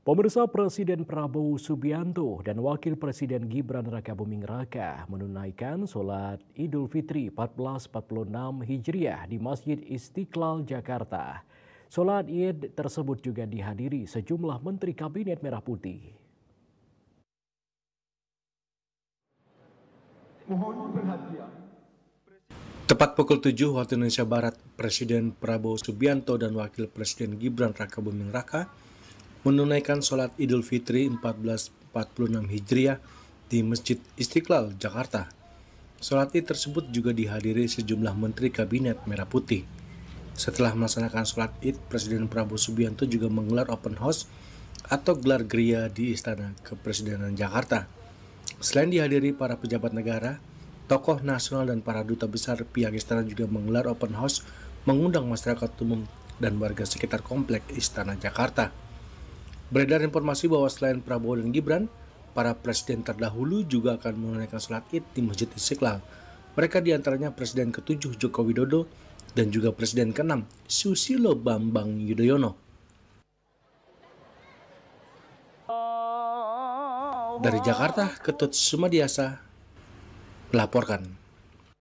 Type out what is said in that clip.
Pemirsa, Presiden Prabowo Subianto dan Wakil Presiden Gibran Rakabuming Raka menunaikan sholat Idul Fitri 1446 Hijriah di Masjid Istiqlal, Jakarta. Sholat Id tersebut juga dihadiri sejumlah Menteri Kabinet Merah Putih. Mohon perhatian. Tepat pukul 7 waktu Indonesia Barat, Presiden Prabowo Subianto dan Wakil Presiden Gibran Rakabuming Raka menunaikan sholat Idul Fitri 1446 Hijriah di Masjid Istiqlal, Jakarta. Sholat Id tersebut juga dihadiri sejumlah Menteri Kabinet Merah Putih. Setelah melaksanakan sholat Id, Presiden Prabowo Subianto juga menggelar open house atau gelar geria di Istana Kepresidenan Jakarta. Selain dihadiri para pejabat negara, tokoh nasional dan para duta besar, pihak istana juga menggelar open house mengundang masyarakat umum dan warga sekitar komplek Istana Jakarta. Beredar informasi bahwa selain Prabowo dan Gibran, para presiden terdahulu juga akan menunaikan sholat Id di Masjid Istiqlal. Mereka diantaranya Presiden ke-7 Joko Widodo dan juga Presiden ke-6 Susilo Bambang Yudhoyono. Dari Jakarta, Ketut Sumadiasa melaporkan.